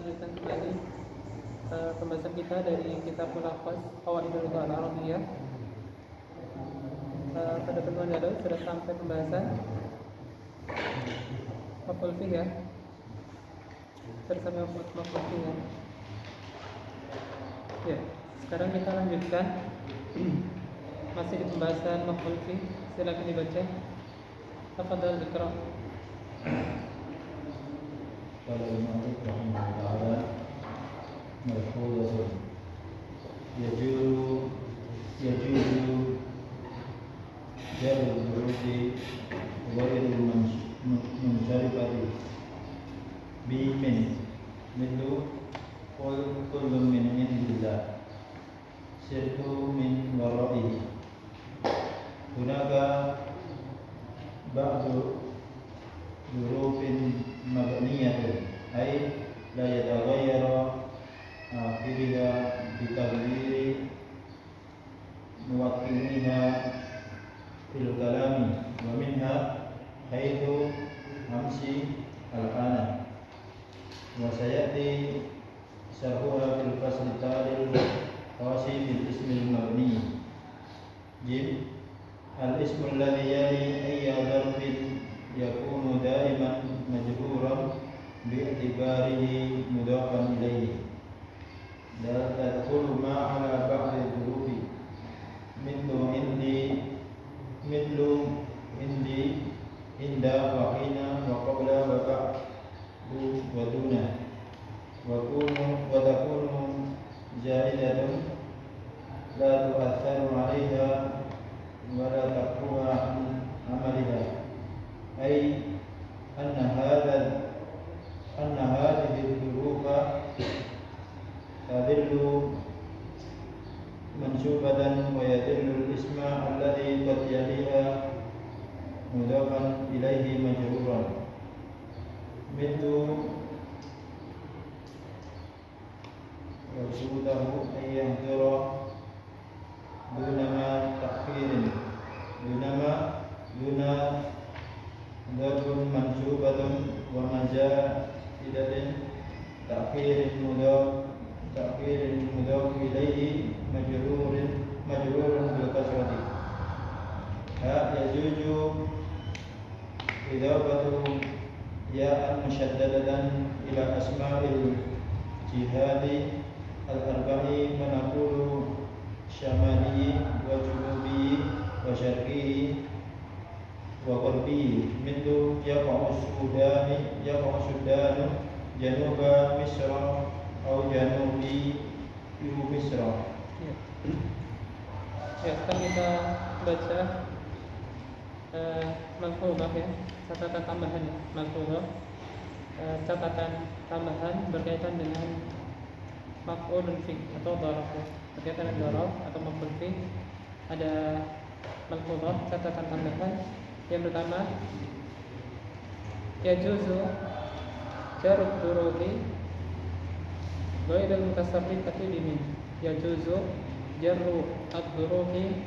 lanjutkan kembali pembahasan kita dari kitab Mulakhoz Qawaidul Lughah Al-Arabiyyah. Pada pertemuan lalu sudah sampai pembahasan maf'ul fihi ya. Sudah sampai maf'ul fihi ya. Ya, sekarang kita lanjutkan masih di pembahasan maf'ul fihi. Silakan dibaca. Tafadhal Iqra. قال المؤلف رحمه الله تعالى ملحوظة يجوز جر الظروف غير المنصرفة بمن مثل قل كل من عند الله سرت من ورائه هناك بعض ظروف مبنية أي لا يتغير آخرها بتغيير موطنها في الكلام ومنها حيث أمشي الآن وسيأتي شرحها في الفصل التالي الخاص بالاسم المبني. جيم الاسم الذي يلي أي ظرف يكون دائما مجرورا باعتباره مضافا إليه لا تدخل ما على بعض الظروف مثل عندي عند وحين وقبل وبعد ودون وتكون زائدة لا تؤثر عليها ولا تقوى عن عملها أي أن هذه الظروف تدل منسوبة ويدل الاسم الذي قد يليها مضافا إليه مجرورا مثل وجوده أن يحضر دون تأخير دون ضرب منسوبة ومزائدة تأخير المضاف إليه مجرور بالكسرة. يجوز إضافة ياء مشددة إلى أسماء الجهاد الأربع ونقول شمالي وجنوبي وشرقي وغربي مثل يقع السودان جنوب مصر أو جنوبي مصر. Ya, sekarang kita baca malhuzah ya, catatan tambahan ya, malhuzah, catatan tambahan berkaitan dengan maf'ul fihi atau dharaf ya. Berkaitan dengan dharaf atau maf'ul fihi ada malhuzah, catatan tambahan. Yang pertama, yajuzu jarud duruhi ghairil mutasarrifati bimin. Yajuzu jarru ad-duruhi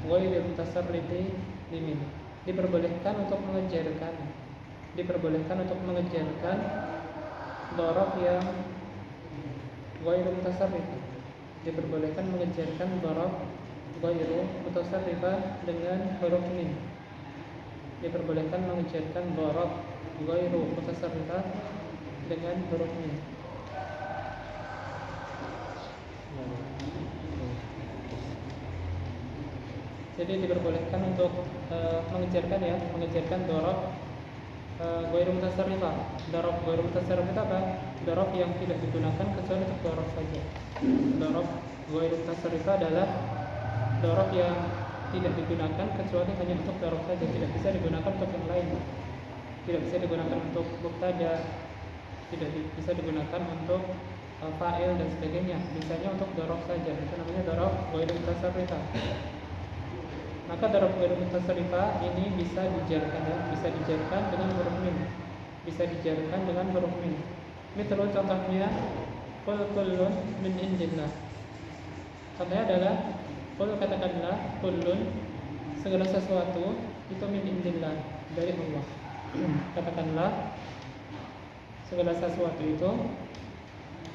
ghairil mutasarrifi bimin. Diperbolehkan untuk mengejarkan dharaf yang ghairil mutasarrif. Diperbolehkan mengejarkan dharaf ghairil mutasarrifa dengan huruf min. Diperbolehkan mengejarkan dharaf ghairu mutasarrifa dengan huruf min. Jadi diperbolehkan untuk mengejarkan dharaf ghairu mutasarrifa. Dharaf ghairu mutasarrif itu apa? Dharaf yang tidak digunakan kecuali untuk dharaf saja. Dharaf ghairu mutasarrifa adalah dharaf yang tidak digunakan kecuali hanya untuk dharaf saja, tidak bisa digunakan untuk yang lain. Tidak bisa digunakan untuk mubtada, tidak bisa digunakan untuk fa'il dan sebagainya. Bisanya untuk dharaf saja. Itu namanya dharaf ghairu mutasarrifa. Maka dharaf ghairu mutasarrifa ini bisa dijarkan ya, bisa dijarkan dengan huruf min. Bisa dijarkan dengan huruf min. Misal contohnya qul kullun min indillah. Contohnya adalah qul, katakanlah, kullun, segala sesuatu itu min indillah, dari Allah. Katakanlah segala sesuatu itu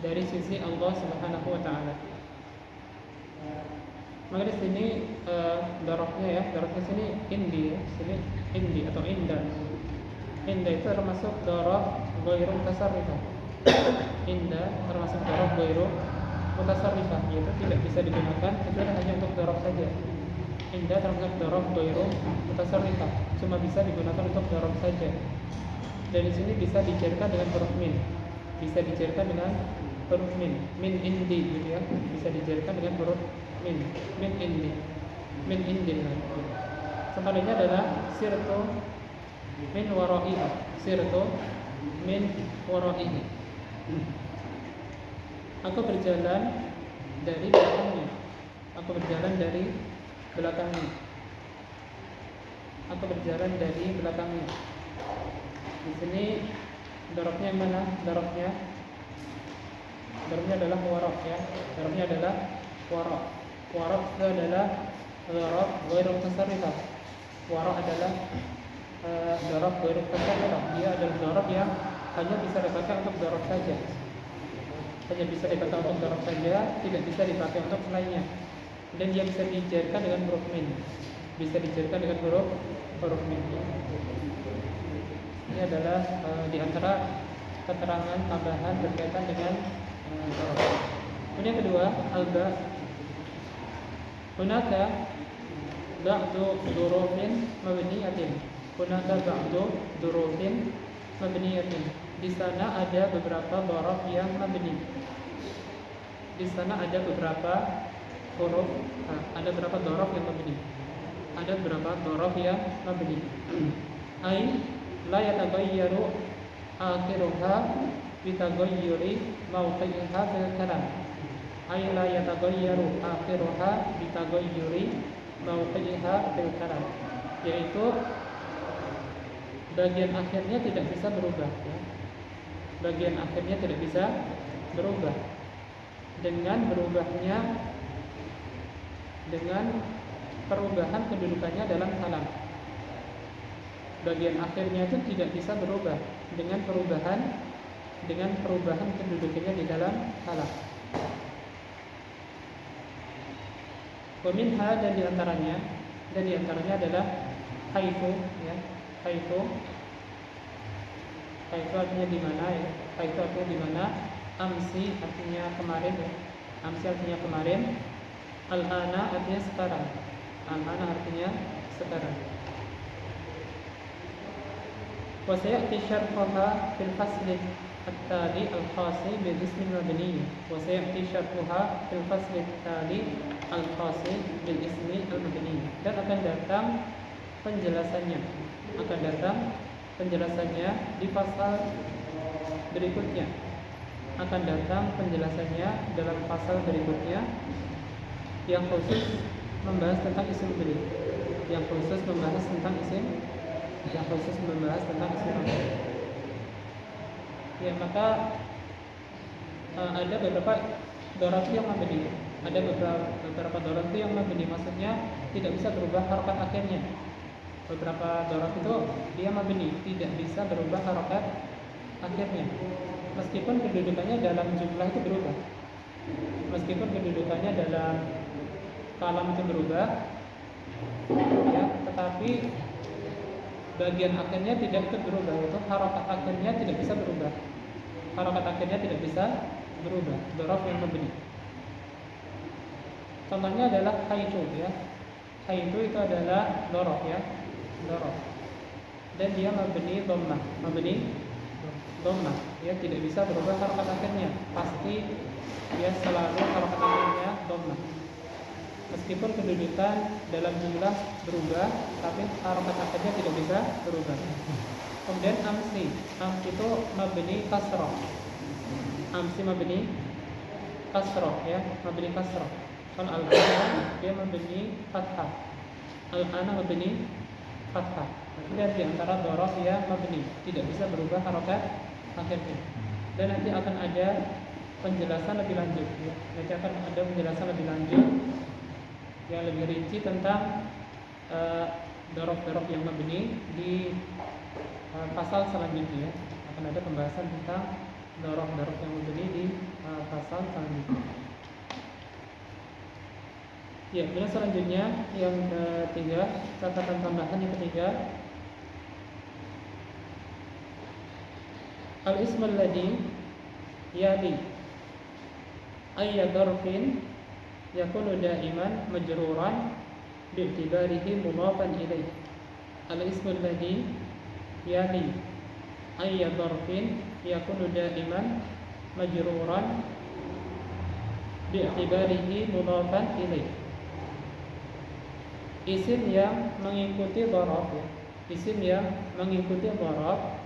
dari sisi Allah Subhanahu wa taala. Maka di sini darahnya ya, darahnya sini indi ya, sini indi atau inda. Inda itu termasuk darah ghairu mutasarrifah. Inda termasuk darah ghairu mutasarrifah, yaitu tidak bisa digunakan kecuali hanya untuk darah saja. Inda termasuk darah ghairu mutasarrifah, cuma bisa digunakan untuk darah saja. Dan di sini bisa dicairkan dengan huruf min. Bisa dicairkan dengan huruf min indi gitu ya. Bisa dicairkan dengan huruf min indi. Min indi. Sebaliknya adalah sirtu min wara'ihi. Sirtu min wara'ihi. Aku berjalan dari belakangnya. Aku berjalan dari belakangnya. Aku berjalan dari belakangnya. Di sini darabnya yang mana? Darabnya adalah waraq ya. Darabnya adalah waraq. Waraq itu adalah darab ghairu mutasarrifah. Waraq adalah darab ghairu mutasarrifah. Dia adalah darab yang hanya bisa dipakai untuk darab saja. Hanya bisa dipakai untuk darab saja, tidak bisa dipakai untuk lainnya. Dan dia bisa dicairkan dengan huruf min. Bisa dicairkan dengan huruf min. Ini adalah di antara keterangan tambahan berkaitan dengan darab. Kemudian yang kedua, alba. Hunaka ba'du durufin mabniyatin. Hunaka ba'du durufin mabniyatin. Di sana ada beberapa darab yang mabni. Di sana ada beberapa huruf, ada beberapa darab yang mabni. Ada beberapa darab yang mabni. Ai la yataghayyaru akhiruha bitaghayyuri mawqi'iha fil kalam. Ay la yataghayyaru akhiruha bitaghayyuri mawqi'iha fil kalam. Yaitu bagian akhirnya tidak bisa berubah ya. Bagian akhirnya tidak bisa berubah dengan perubahan kedudukannya dalam kalam. Bagian akhirnya itu tidak bisa berubah dengan perubahan kedudukannya di dalam kalam. Wa minha, dan diantaranya adalah haitsu ya. Haitsu artinya di mana ya? Haitsu artinya di mana? Amsi artinya kemarin ya. Amsi artinya kemarin. Al-ana artinya sekarang. Al-ana artinya sekarang. Wa sayati syarhuha fil fasli at-tali al-khasi bil ismi al-mabni. Wa sayati syarhuha fil fasli at-tali al-khasi bil ismi al-mabni. Dan akan datang penjelasannya di pasal berikutnya. Akan datang penjelasannya dalam pasal berikutnya yang khusus membahas tentang isim mabni. Yang khusus membahas tentang isim mabni. Ya, maka ada beberapa darab yang mabni. Ada beberapa darab itu yang mabni, maksudnya tidak bisa berubah harokat akhirnya. Beberapa darab itu dia mabni, tidak bisa berubah harokat akhirnya. Meskipun kedudukannya dalam jumlah itu berubah. Meskipun kedudukannya dalam kalam itu berubah ya, tetapi bagian akhirnya tidak ikut berubah, yaitu harokat akhirnya tidak bisa berubah. Harokat akhirnya tidak bisa berubah. Darab yang mabni. Contohnya adalah haitsu ya. Haitsu itu adalah darab ya. Darab. Dan dia mabni dhammah. Ya, tidak bisa berubah harokat akhirnya. Pasti dia selalu harokat akhirnya dhammah. Meskipun kedudukan dalam jumlah berubah, tapi harokat akhirnya tidak bisa berubah. Kemudian amsi itu mabni kasrah. Amsi mabni kasrah ya, mabni kasrah. Kalau al-ana dia mabni fathah. Al-ana mabni fathah. Dan di antara darab yang mabni, tidak bisa berubah harokat akhirnya. Dan nanti akan ada penjelasan lebih lanjut ya. Nanti akan ada penjelasan lebih lanjut yang lebih rinci tentang darab-darab yang mabni di pasal selanjutnya. Akan ada pembahasan tentang Dorof yang berbunyi di pasal selanjutnya. Ya, kemudian selanjutnya yang ketiga, catatan tambahan yang ketiga, al-ism alladhi yali ayya darfin yakunu daiman majruran bi'tibarihi mudhafan ilaih. Al-ism alladhi yali ayya darfin yakunu daiman majruran bi'tibarihi mudhafan ilaih. Isim yang mengikuti dharaf, ya. Isim yang mengikuti dharaf,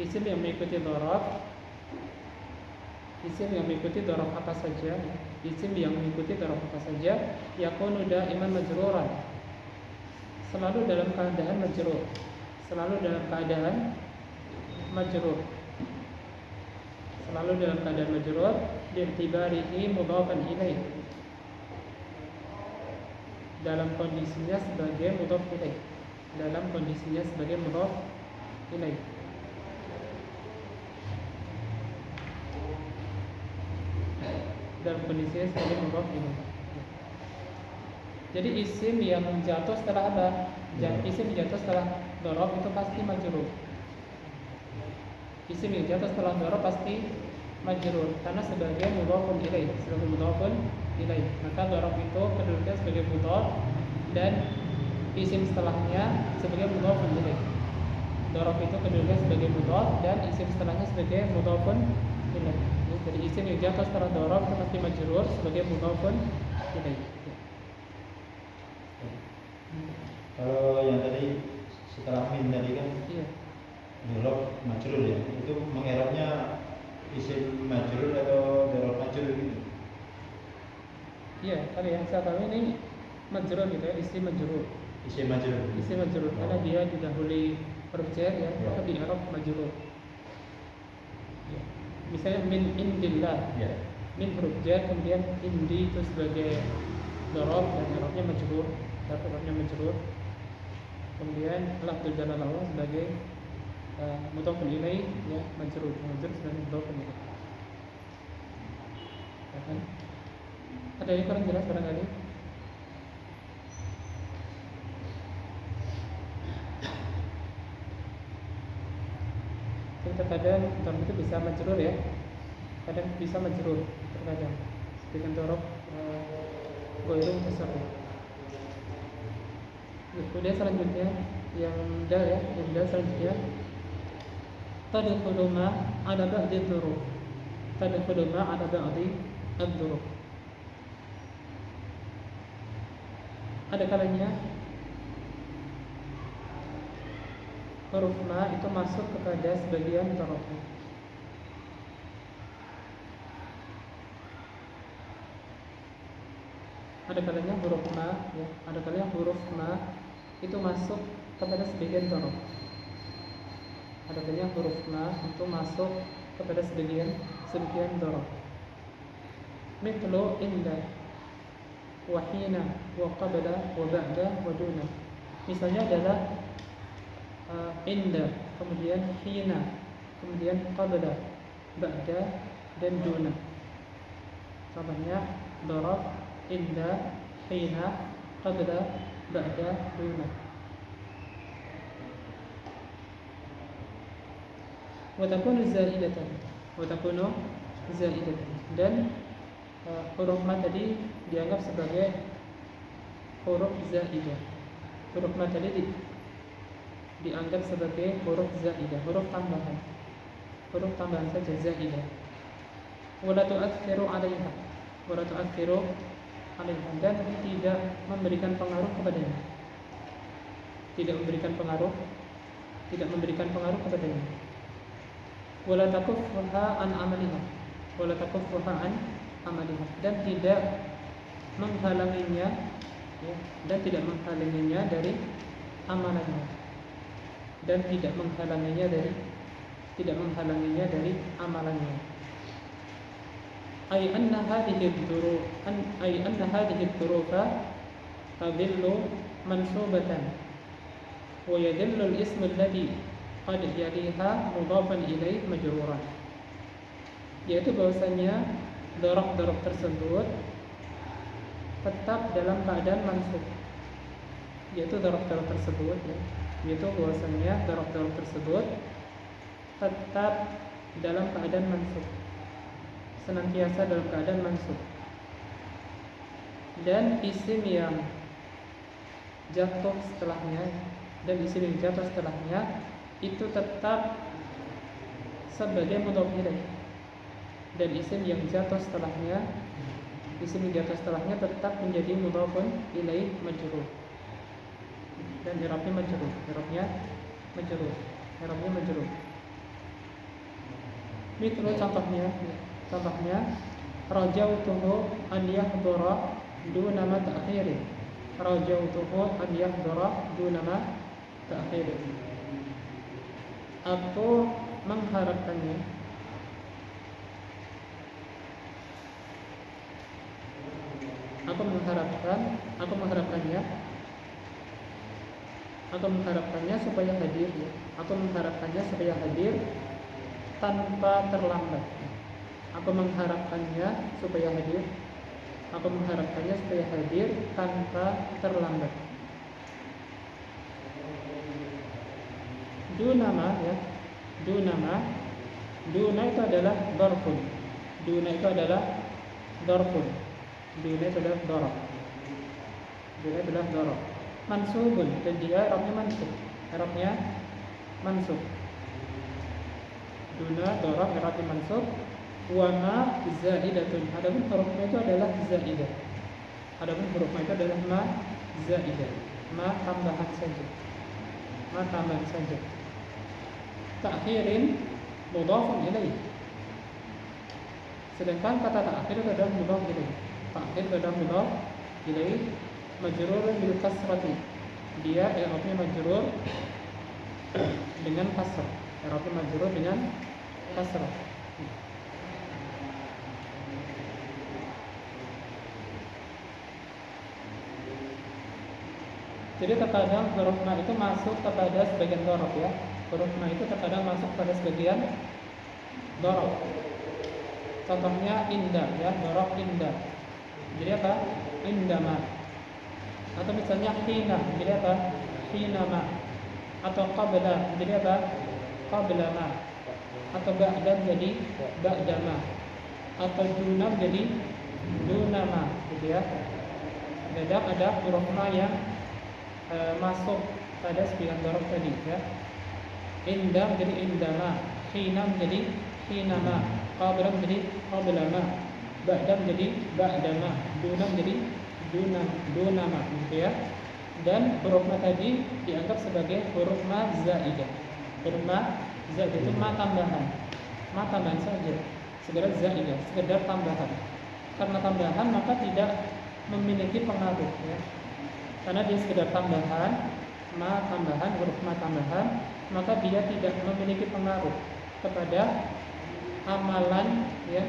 isim yang mengikuti dharaf, isim yang mengikuti dharaf apa saja, isim yang mengikuti dharaf apa saja, yakunu daiman majruran, selalu dalam keadaan majrur, selalu dalam keadaan majrur, selalu dalam keadaan majrur, bi'tibarihi mudhafan ilaih, dalam kondisinya sebagai mudhaf ilaih, dalam kondisinya sebagai mudhaf ilaih. Dalam kondisinya sebagai mudhaf ilaih. Jadi isim yang jatuh setelah apa? Isim yang jatuh setelah dharaf itu pasti majrur. Isim yang jatuh setelah dharaf pasti majrur karena sebagai mudhafun ilaih, sebagai mudhafun ilaih. Maka dharaf itu kedudukannya sebagai mudhaf dan isim setelahnya sebagai mudhafun ilaih. Dharaf itu kedudukannya sebagai mudhaf dan isim setelahnya sebagai mudhafun ilaih. Jadi isim yang jatuh setelah dharaf itu pasti majrur sebagai mudhafun ilaih. Kalau yang tadi setelah min tadi kan, Iya. dorof majrur ya, itu mengerapnya isim majrur atau dorof majrur gitu? Iya, kalau yang saya tahu ini majrur gitu ya, isim majrur. Isim majrur. Isim majrur karena dia didahului huruf jar ya, maka di i'rab majrur. Ya. Misalnya min indillah, Ya. min huruf jar, kemudian indi itu sebagai dorof dan i'rabnya majrur, i'rabnya majrur. Kemudian lafzul jalalah sebagai mudhafun ilaih ya, majrur sebagai mudhafun ilaih. Ya kan? Ada yang kurang jelas barangkali? Kita kadang dorof itu bisa majrur ya, kadang bisa majrur terkadang dengan dorof ghairu mutasarrif. Kemudian selanjutnya yang dal ya, yang dal selanjutnya tadkhulu ma ala ba'di dzuruf, tadkhulu ma ala ba'di adzuruf. Ada kalanya huruf ma itu masuk kepada sebagian dzuruf. Ada kalanya huruf ma ya, ada kalanya huruf ma itu masuk kepada sebagian dzuruf. Ada kalanya huruf ma itu masuk kepada sebagian dzuruf. Mithlu inda wa hina wa qabla wa ba'da wa duna. Misalnya adalah inda, kemudian hina, kemudian qabla, ba'da dan duna. Contohnya dzuruf inda, hina, qabla, ba'da, duna. Wa takunu zaidatan, wa takunu zaidatan. Dan huruf ma tadi dianggap sebagai huruf zaidah. Huruf ma tadi dianggap sebagai huruf zaidah, huruf tambahan. Huruf tambahan saja zaidah. Wa la tu'athiru 'alaiha, wa la tu'athiru 'alaiha, dan tidak memberikan pengaruh kepadanya. Tidak memberikan pengaruh, tidak memberikan pengaruh kepadanya. Wa la takuffuha an 'amaliha, wa la takuffuha an 'amaliha, dan tidak menghalanginya ya, dan tidak menghalanginya dari amalannya, dan tidak menghalanginya dari amalannya. Ay anna hadhihi ad-dhurufa tadillu mansubatan wa yadillu al-ism alladhi qad yaliha mudhafan ilaih majruran, yaitu bahwasanya dzaraf tersebut tetap dalam keadaan mansub, yaitu dzaraf tersebut ya, yaitu bahwasanya dzaraf tersebut tetap dalam keadaan mansub, senantiasa dalam keadaan mansub, dan isim yang jatuh setelahnya itu tetap sebagai mudhaf ilaih, dan isim yang jatuh setelahnya tetap menjadi mudhafun ilaih majrur, dan i'rabnya majrur. Itu contohnya rajautuhu an yahdura duna ma ta'khirin. Aku mengharapkannya supaya hadir ya. Aku mengharapkannya supaya hadir tanpa terlambat. Aku mengharapkannya supaya hadir tanpa terlambat. Dunama ya. Duna itu adalah dzarfun. Duna itu adalah dzaraf. Mansubun, dan dia i'rabnya mansub. Duna dzaraf i'rabnya mansub. Wa ma zaidatun. Adapun hurufnya itu adalah zaidah. Ma tambahan saja. Ta'khirin mudhafun ilaih. Sedangkan kata ta'khir itu adalah mudhaf ilaih. Majrurun bil kasrati. Dia i'rabnya majrur dengan kasrah. Jadi terkadang huruf ma itu masuk kepada sebagian dzaraf ya. Huruf ma itu terkadang masuk pada sebagian dzaraf. Contohnya inda ya, dzaraf inda. Jadi apa? Indama. Atau misalnya hina, jadi apa? Hinama. Atau qabla, jadi apa? Qablama. Atau ba'da jadi ba'dama. Atau dunam jadi dunama, gitu ya. Kadang ada huruf ma yang masuk pada sebagian dzaraf tadi ya. Inda jadi indama, hina menjadi hinama, qabla menjadi qablama, ba'da menjadi ba'dama, dunam menjadi dunama, gitu ya. Dan huruf ma tadi dianggap sebagai huruf ma zaidah. Huruf ma zaidah itu ma tambahan saja, sekedar tambahan. Karena tambahan maka tidak memiliki pengaruh ya. Karena dia sekedar tambahan, huruf ma tambahan, maka dia tidak memiliki pengaruh kepada amalan ya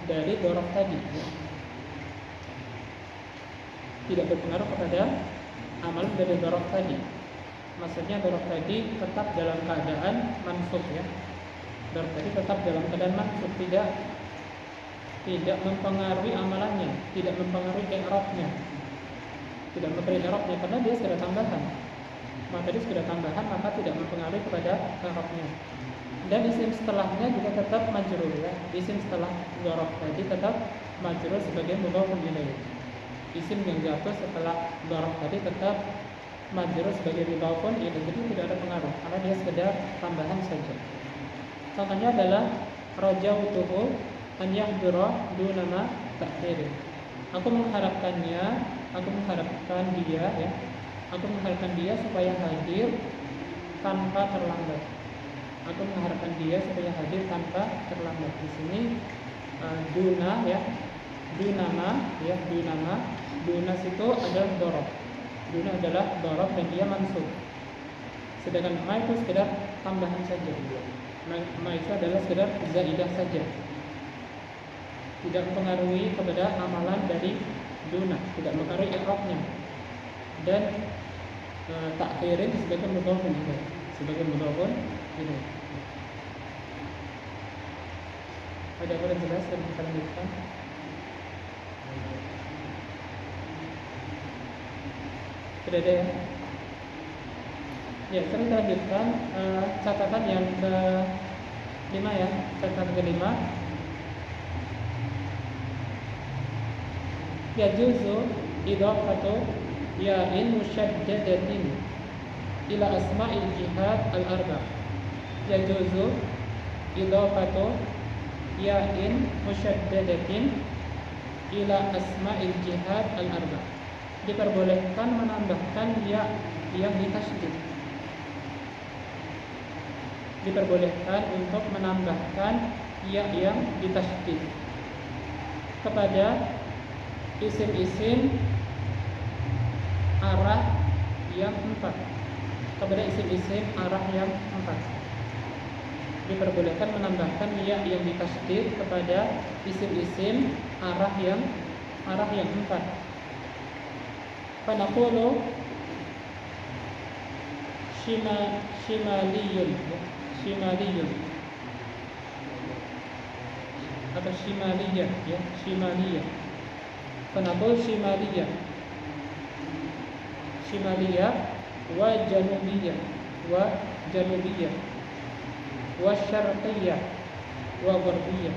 dari dzaraf tadi ya. Tidak berpengaruh kepada amalan dari dzaraf tadi. Maksudnya dzaraf tadi tetap dalam keadaan mansub ya. Dzaraf tadi tetap dalam keadaan mansub, tidak mempengaruhi amalannya, tidak mempengaruhi i'rabnya. Karena dia sekedar tambahan. Maka dia sekedar tambahan, maka tidak mempengaruhi kepada i'rabnya. Dan isim setelahnya juga tetap majrur ya. Isim setelah dzaraf tadi tetap majrur sebagai mudhafun ilaih. Isim yang jatuh setelah dzaraf tadi tetap majrur sebagai mudhafun ilaih. Jadi tidak ada pengaruh karena dia sekedar tambahan saja. Contohnya adalah rajautuhu an yahdura duna ma ta'khirin. Aku mengharapkan dia supaya hadir tanpa terlambat. Di sini duna ya, dunama. Dunas itu adalah dzaraf. Duna adalah dzaraf dan dia mansub. Sedangkan ma itu sekedar tambahan saja. Ma itu adalah sekedar zaidah saja. Tidak mempengaruhi kepada amalan dari duna, tidak mempengaruhi i'rabnya. Dan ta'khirin sebagai mudhafun ilaih. sebagai mudhafun ilaih. Ada yang kurang jelas dan kita lanjutkan? Sudah ada ya? Ya, sekarang kita lanjutkan catatan yang ke-5 ya. Catatan ke-5. Yajuzu idhafatu ya'in musyaddadatin ila asma'il jihad al-arba'. Yajuzu idhafatu ya'in musyaddadatin ila asma'il jihad al-arba'. Diperbolehkan menambahkan ya yang ditasydid. Diperbolehkan untuk menambahkan ya yang ditasydid kepada isim-isim arah yang 4. Kepada isim-isim arah yang 4 diperbolehkan menambahkan ya yang ditasydid kepada isim-isim arah yang 4. Fanaqulu shimaliyun atau shimaliyah ya, shimaliyah. Fanaqul shimaliyah wa janubiyah wa syarqiyah wa gharbiyah.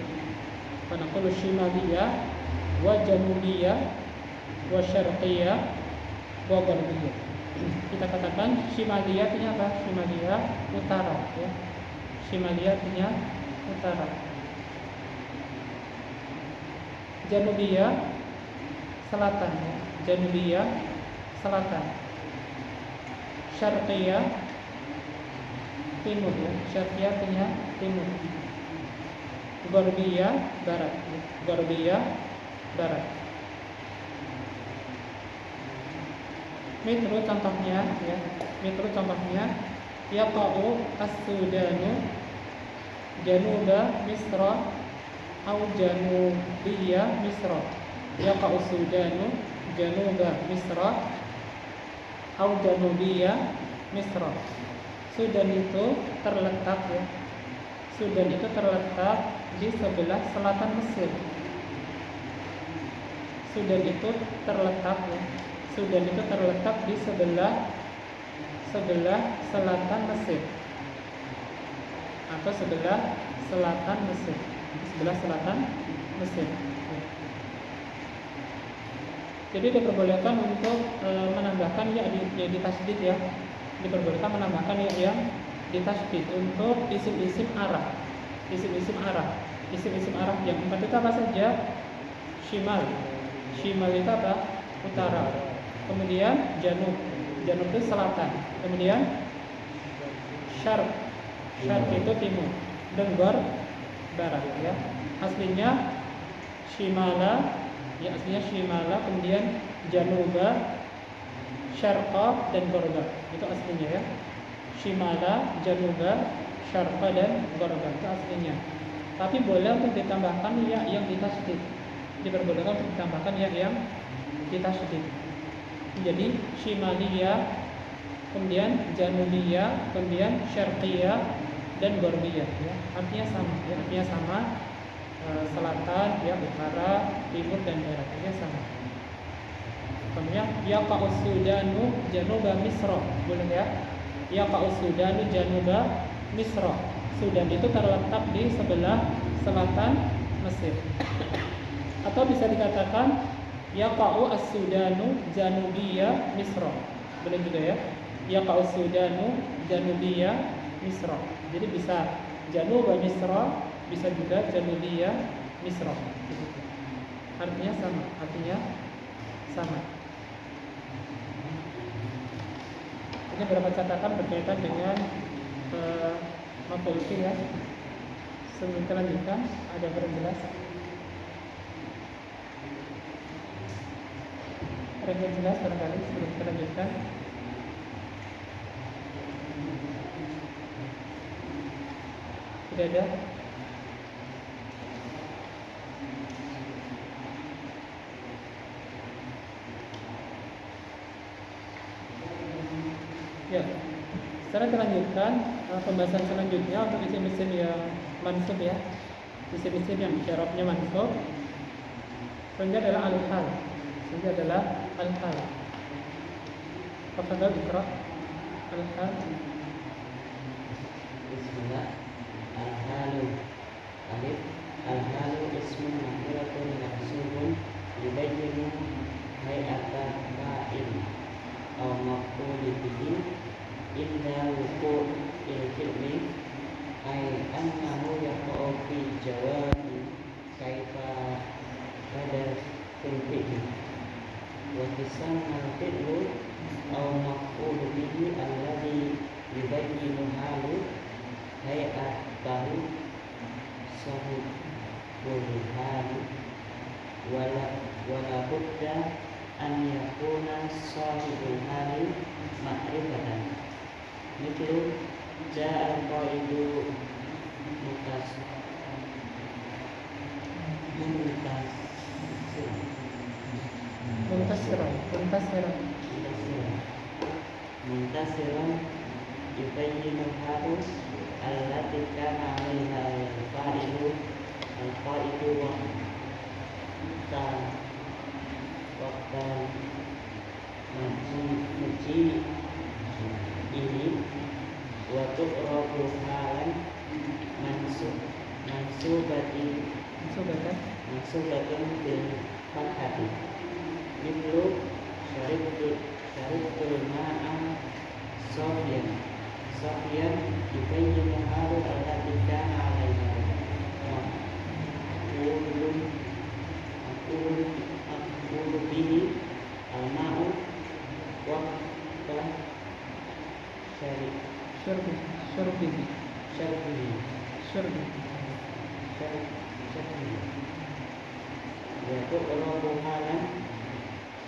Fanaqul shimaliyah wa janubiyah wa syarqiyah wa gharbiyah. Kita katakan shimaliyah artinya apa? Shimaliyah utara ya. Shimaliyah artinya utara. Janubiyah selatan ya. Janubiyah selatan. Syarqiyah timur ya. Syarqiyah artinya timur. Gharbiyah barat ya. Gharbiyah barat. Metro contohnya ya. Metro contohnya yaqa'u as-Sudanu januba Misra au janubiyya Misra. Yaqa'u as-Sudanu januba Misra au janubiyya Misra. Sudan itu terletak ya. Sudan itu terletak di sebelah selatan Mesir. Sudan itu terletak ya. Sudan itu terletak di sebelah selatan Mesir atau sebelah selatan Mesir. Sebelah selatan Mesir. Jadi diperbolehkan untuk menambahkan ya di tasydid ya. Diperbolehkan menambahkan ya yang di tasydid untuk isim-isim arah. Isim-isim arah. Isim-isim arah yang 4 itu apa saja? Shimal. Shimal itu apa? Utara. Kemudian janub itu selatan. Kemudian syarq itu timur. Dan gharb barat ya. Aslinya shimala ya, aslinya shimala, kemudian januba, syarqa dan gharba. Itu aslinya ya. Shimala, januba, syarqa dan gharba itu aslinya. Tapi boleh untuk ditambahkan ya yang ditasydid. Diperbolehkan untuk ditambahkan ya yang ditasydid. Jadi shimaliyah, kemudian janubiyah, kemudian syarqiyah dan gharbiyah ya. Artinya sama ya, artinya sama. Selatan ya, utara, timur dan barat, artinya sama. Contohnya yaqa'us Sudanu januba Misra. Boleh ya? Yaqa'us Sudanu januba Misra. Sudan itu terletak di sebelah selatan Mesir. Atau bisa dikatakan yaqa'u as-Sudanu janubiyya Misra. Boleh juga ya. Yaqa'u as-Sudanu janubiyya Misra. Jadi bisa januba Misra, bisa juga janubiyya Misra. Artinya sama, Ini beberapa catatan berkaitan dengan maf'ul fi ya. Sebelum kita lanjutkan, ada yang kurang jelas? Ada yang jelas barangkali sebelum kita lanjutkan? Tidak ada? Ya, Sekarang kita lanjutkan pembahasan selanjutnya untuk isim-isim yang mansub ya. Isim-isim yang i'rabnya mansub. Selanjutnya adalah al-hal. Selanjutnya adalah al-hal. Tafadhal iqra al-hal. Bismillah. Al-halu. Alif. Al-halu ismun nakhiratun mansubun yubayyinu hay'ata fa'il aw maf'ul bihi inda wuqu'il fi'li ay annahu yaqa'u fi jawabi kaifa pada fi'li wa tisamma al-fi'lu aw maf'ul bihi alladhi yubayyinu halu hay'atahu sahibul hali wala budda an yakuna sahibul hali ma'rifatan mithlu ja'al qaidu muntasiran yubayyinu halu allati kana 'alaiha al-qa'idu waqta maji ini wa tu'rabu halan mansubatin bil fathati mithlu syaribtul ma'a Sofian yubayyinu halu allati kana 'alaiha aqulu bihi al-ma'u waqta syarbihi wa tu'rabu halan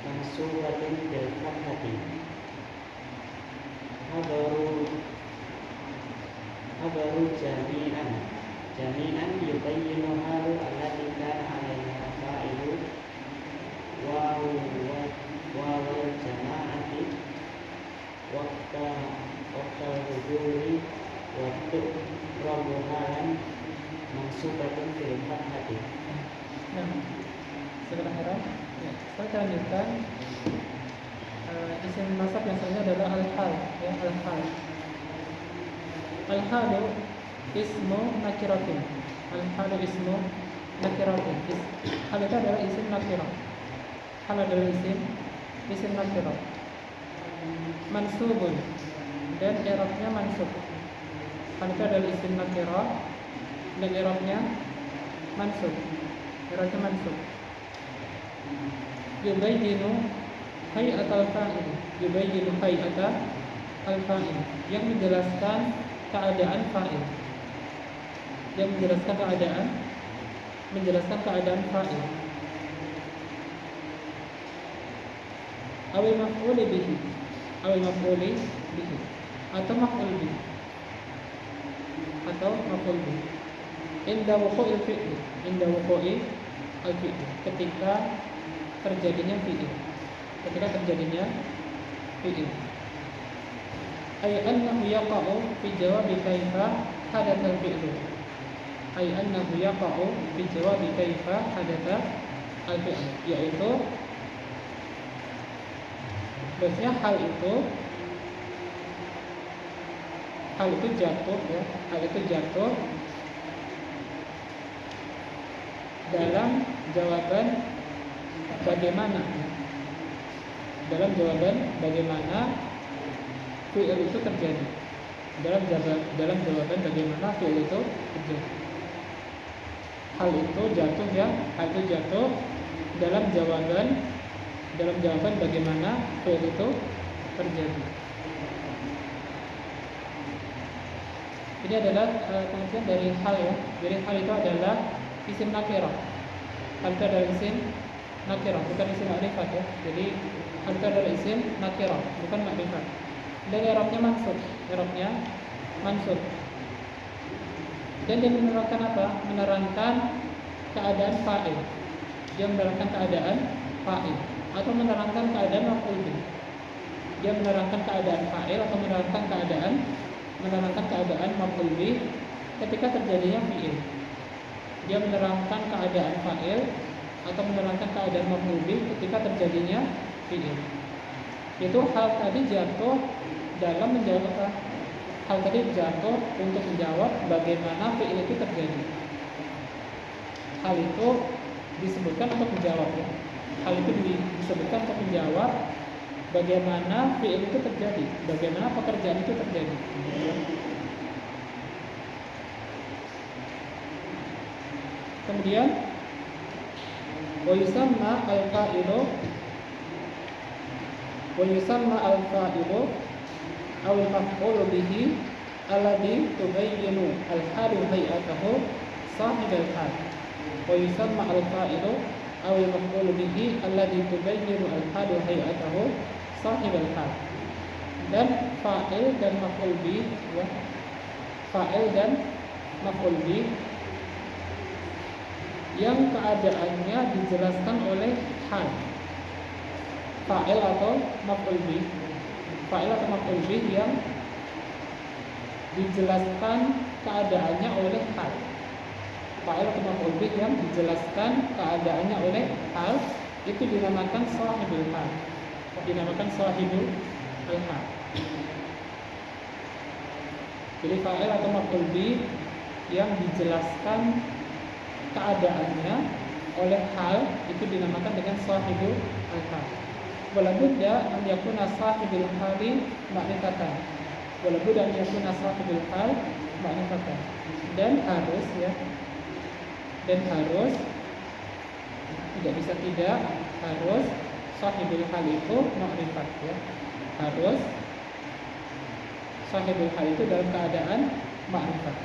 mansubatin bil fathati habaru jami'an yubayyinu halu allati kana 'alaiha fa'ilu wa jama'ati waqta huduri wa tu'rabu halan mansubatin bil fathati. Nah, sekarang ya, kita lanjutkan isim nasab yang selanjutnya adalah al-hal ya, al-hal. Al-halu ismu nakiratin. Al-halu ismu nakiratin. Hal itu adalah isim nakirah. Hal adalah isim nakirah. Mansubun dan i'rabnya mansub. Hal itu adalah isim nakirah dan i'rabnya mansub. I'rabnya mansub. Yubayyinu hay'atal fa'il. Yubayyinu hay'atal fa'il, yang menjelaskan keadaan fa'il. Yang menjelaskan keadaan fa'il. Awil maf'uli bihi. Atau maf'ul bihi. Inda wuqu'il fi'li. Ketika terjadinya fi'il. Ay annahu yaqa'u fi jawabi kaifa hadatsal fi'lu. Yaitu biasanya hal itu jatuh ya, dalam jawaban bagaimana fi'il itu terjadi. Dalam jawaban bagaimana fi'il itu terjadi. Hal itu jatuh dalam jawaban bagaimana fi'il itu terjadi. Ini adalah pengertian dari hal ya. Jadi hal itu adalah isim nakirah. Hal itu adalah isim nakirah, bukan isim ma'rifat ya. Jadi hal itu adalah isim nakirah, bukan ma'rifat. Dan i'rabnya mansub. Dan dia menerangkan apa? Menerangkan keadaan fa'il. Dia menerangkan keadaan fa'il atau menerangkan keadaan maf'ul bih. dia menerangkan keadaan fa'il atau menerangkan keadaan maf'ul bih ketika terjadinya fi'il. Dia menerangkan keadaan fa'il atau menerangkan keadaan maf'ul bih ketika terjadinya fi'il. Itu hal tadi jatuh dalam menjawab apa? Hal tadi jatuh untuk menjawab bagaimana fi'il itu terjadi. Hal itu disebutkan untuk menjawab ya. Hal itu disebutkan untuk menjawab bagaimana fi'il itu terjadi, bagaimana pekerjaan itu terjadi. Kemudian wa yusamma al-fa'ilu aw al-maf'ulu bihi alladhi tubayyinu al-halu hay'atahu sahib al-hal. Wa yusamma al-fa'ilu aw al-maf'ulu bihi alladhi tubayyinu al-halu hay'atahu sahib al-hal. Dan fa'il dan maf'ul bih ya. Fa'il dan maf'ul bih yang keadaannya dijelaskan oleh hal. Fa'il atau maf'ul bih. Fa'il atau maf'ul bih yang dijelaskan keadaannya oleh hal. Fa'il atau maf'ul bih yang dijelaskan keadaannya oleh hal itu dinamakan sahibul hal. Dinamakan sahibul hal. Jadi fa'il atau maf'ul bih yang dijelaskan keadaannya oleh hal itu dinamakan dengan sahibul hal. Wala budda an yakuna sahibul hali ma'rifatan. Wala budda an yakuna sahibul hal ma'rifatan. Dan harus ya. Dan harus tidak bisa tidak harus sahibul hal itu ma'rifat ya. Harus sahibul hal itu dalam keadaan ma'rifat.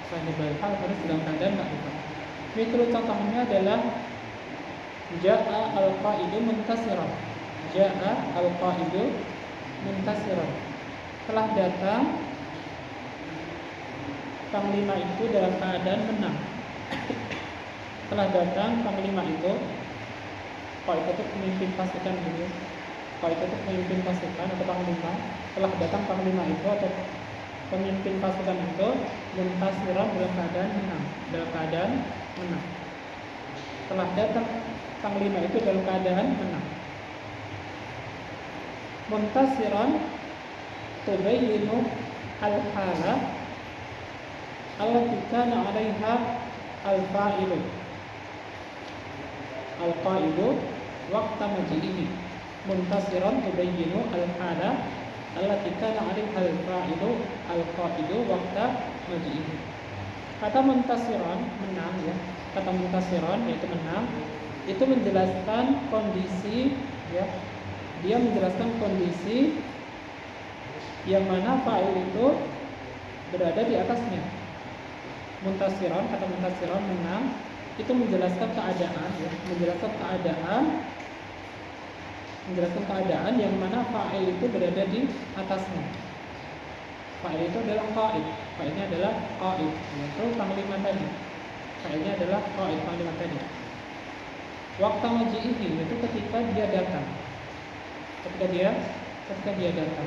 Sahibul hal harus dalam keadaan ma'rifat. Mitru contohnya adalah ja'a al-qa'idu muntasiran. Ja'a al-qa'idu muntasiran. Telah datang panglima itu dalam keadaan menang. Telah datang panglima itu. Qa'id itu pemimpin pasukan dulu. Qa'id itu pemimpin pasukan atau panglima. Telah datang panglima itu atau pemimpin pasukan itu muntasiran dalam keadaan menang. Dalam keadaan menang. Telah datang panglima itu dalam keadaan menang. Muntasiran tubayyinu al-hala allati kana 'alaiha al-fa'ilu al-qa'idu waqta maji'ihi. Muntasiran tubayyinu al-hala allati kana 'alaiha al-fa'ilu al-qa'idu waqta maji'ihi. Kata muntasiran menang ya. Kata muntasiran yaitu menang itu menjelaskan kondisi ya. Dia menjelaskan kondisi yang mana fa'il itu berada di atasnya. Muntasiran, kata muntasiran menang itu menjelaskan keadaan ya, menjelaskan keadaan yang mana fa'il itu berada di atasnya. Fa'il itu adalah qa'id. Fa'ilnya adalah qa'id, yaitu panglima tadi. Fa'ilnya adalah qa'id, panglima tadi. Waqta maji'ihi itu ketika dia datang. Ketika dia datang.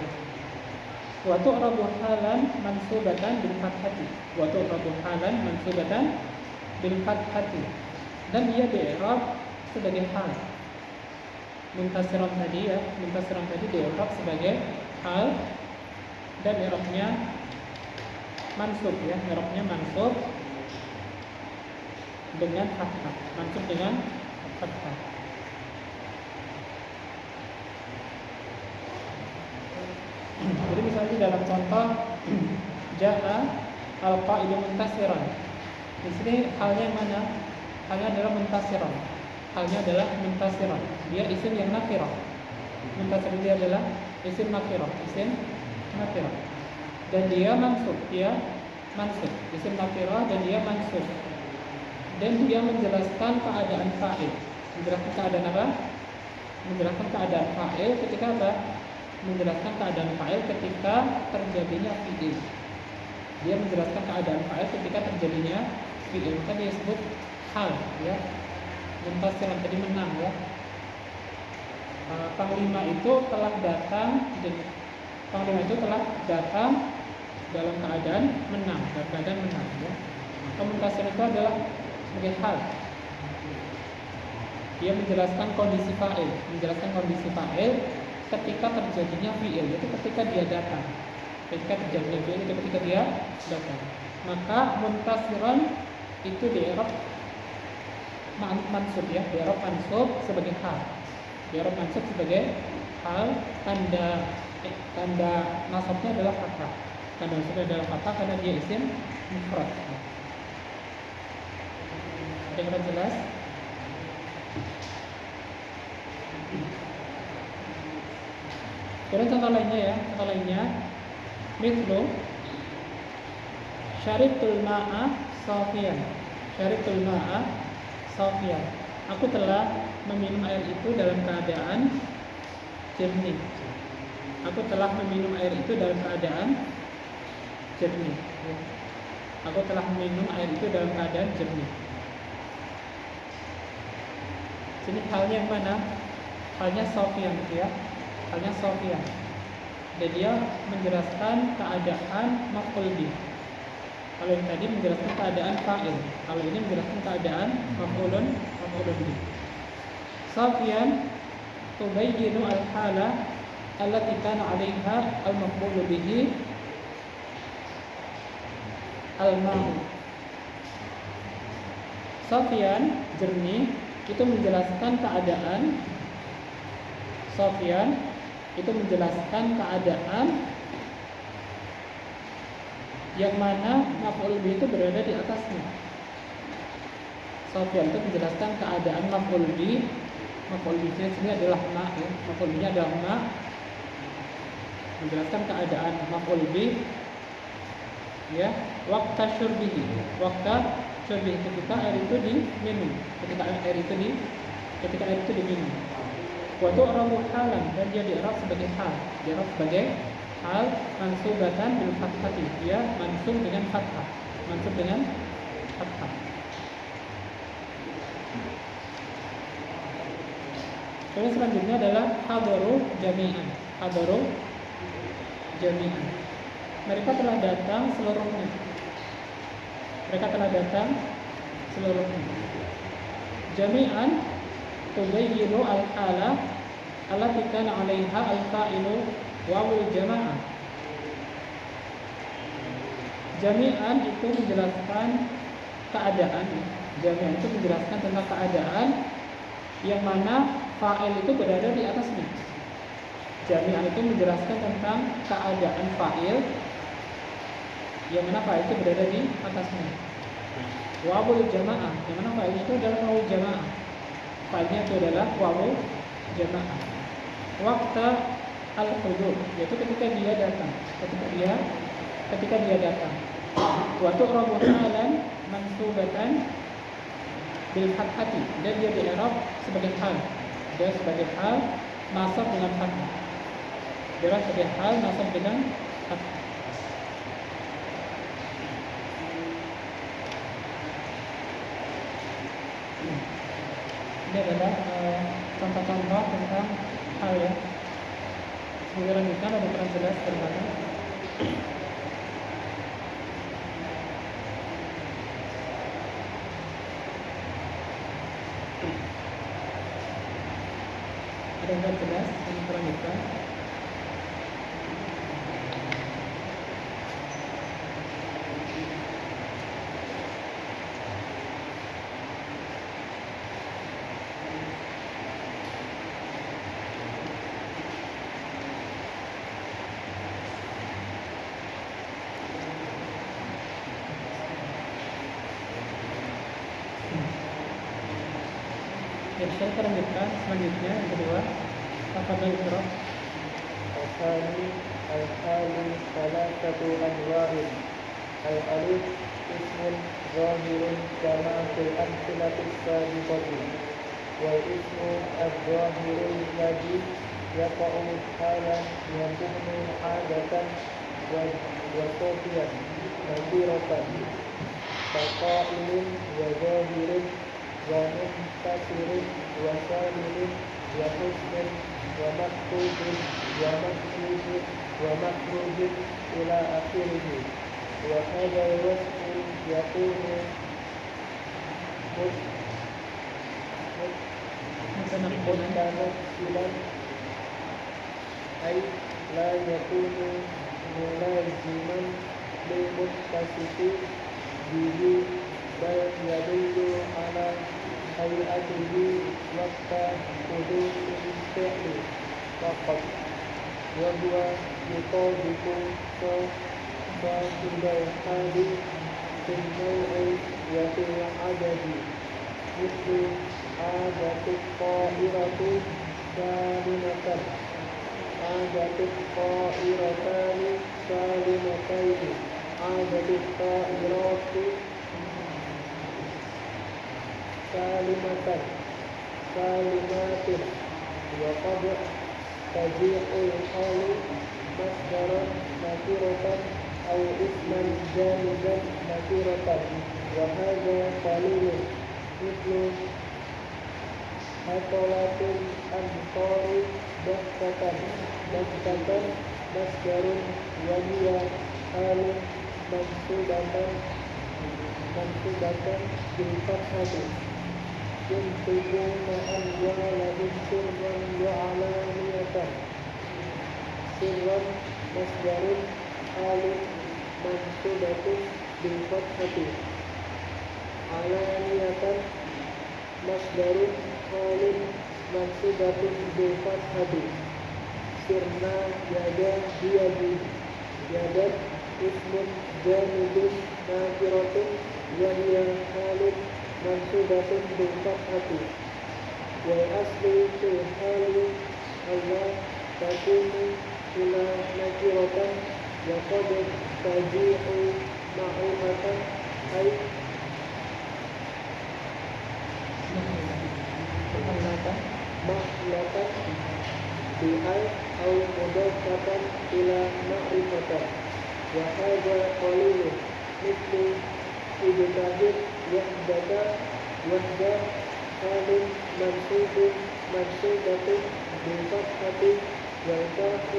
Wa tu'rabu halan mansubatan bil fathati. Wa tu'rabu halan mansubatan bil fathati. Dan dia di-i'rab sebagai hal. Muntasiran tadi ya, muntasiran tadi di-i'rab sebagai hal dan i'rabnya mansub ya, i'rabnya mansub dengan fathah. Mansub dengan fathah. Jadi misalnya dalam contoh ja'a al-qa'idu muntasiran. Di sini halnya mana? Halnya adalah muntasiran. Halnya adalah muntasiran. Dia isim yang nakirah. Muntasiran dia adalah isim nakirah, isim nakirah. Dan dia mansub, isim nakirah dan dia mansub. Dan dia menjelaskan keadaan fa'il. Menjelaskan keadaan apa? Menjelaskan keadaan fa'il ketika apa? Menjelaskan keadaan fa'il ketika terjadinya fi'il. Dia menjelaskan keadaan fa'il ketika terjadinya fi'il. Maka dia sebut hal ya. Muntasiran tadi menang ya. Panglima itu telah datang dalam keadaan menang, ya. Maka muntasir itu adalah sebagai hal. Dia menjelaskan kondisi fa'il ketika terjadinya fi'il, itu ketika dia datang. Ketika terjadinya fi'il itu ketika dia datang. Maka muntasiran itu di i'rab mansub, ya, di i'rab mansub sebagai hal. Di i'rab mansub sebagai hal, tanda nasabnya adalah fathah. Tanda nasabnya adalah fathah karena dia isim mufrad. Ada yang kurang jelas? Kemudian contoh lainnya mithlu syaribtul ma'a safiyan. Aku telah meminum air itu dalam keadaan jernih. Aku telah meminum air itu dalam keadaan jernih. Sini halnya yang mana? Halnya safiyan, gitu ya. Halnya safiyan. Dan dia menjelaskan keadaan maf'ul bih. Kalau yang tadi menjelaskan keadaan fa'il, kalau ini menjelaskan keadaan maf'ulun bih. Safiyan tubayyinu al-hala allati kana 'alaiha al-maf'ul bihi al-ma'u. Safiyan, jernih, itu menjelaskan keadaan yang mana maf'ul bih itu berada di atasnya. Safiyan itu menjelaskan keadaan maf'ul bih. Maf'ul bihnya sini adalah ma, ya. Maf'ul bihnya adalah ma. Menjelaskan keadaan maf'ul bih, ya, waqta syurbihi. Ketika air itu diminum. Ketika air itu diminum. Wa tu'rabu halan, dan dia di'rab sebagai hal. Hal mansubatan bil fathati. Dia mansub dengan fathah. Terus selanjutnya adalah hadaru jami'an. Mereka telah datang seluruhnya. Jami'an tubayyinu al-hala allati kana 'alaiha al-fa'ilu wawul jama'ah. Jami'an itu menjelaskan keadaan. Jami'an itu menjelaskan tentang keadaan yang mana fa'il itu berada di atasnya. Jami'an itu menjelaskan tentang keadaan fa'il yang mana fa'il itu berada di atasnya. Wawul jama'ah, yang mana fa'il itu adalah wawul jama'ah. Fa'ilnya itu adalah wawul jama'ah. Waqta al-hudur, yaitu ketika dia datang. Wa tu'rabu halan mansubatan bil fathati, dan dia di-i'rab sebagai hal. Dia sebagai hal nasab dengan fathah. Dia sebagai hal nasab dengan fathah. Ini adalah contoh-contoh tentang hal, ya. Semoga lanjutkan, ada kurang jelas terbatas. Ada yang kurang jelas, yang lanjutkan. Saya lanjutkan selanjutnya yang kedua, tafadhal iqra. Al-hali salasatu anwa'in. Al-alif ismun zahirun kama fil amthilati sabiqati. Wal ismu az-zahirul ladzi yaqa'u halan yakunu hadatan wa safiyan nadhiratan. Faqa'ilun wa zahirun wa muntasirun wa salilun وحسن ومكتوب ومكتوب ومكتوب إلى آخره. وهذا الوصف يكون متنقلا أي لا يكون ملازما للمتصف به، بل يدل على هيئته وقت حدوث الفعل فقط، وهو يطابق صاحب الحال في النوع وفي العدد، مثل عادت الطائرة سالمة، عادت الطائرتان سالمتين، عادت الطائرات سالمة سالمات. وقد تجيء الحال مصدرا نكرة أو اسما جامدا نكرة، وهذا قليل، مثل هطلت الأمطار بغتة بغتة مصدر وهي حال منصوبة بالفتحة. ينفقون أموالهم سرا وعلانية، سرا مصدر حال منصوبة بالفتحة، علانية مصدر حال منصوبة بالفتحة. سرنا يدا بيدي، يدا اسم جامد ناكرة وهي حال منصوبة بالفتحة. والأصل في الحال ألا تكون إلى نكرة، وقد تجيء معرفة أي مخلطة بأي أو مضافة إلى معرفة، وهذا قليل، مثل اجتهد وحدك وحدة حال منصوبة بالفتحة، والكاف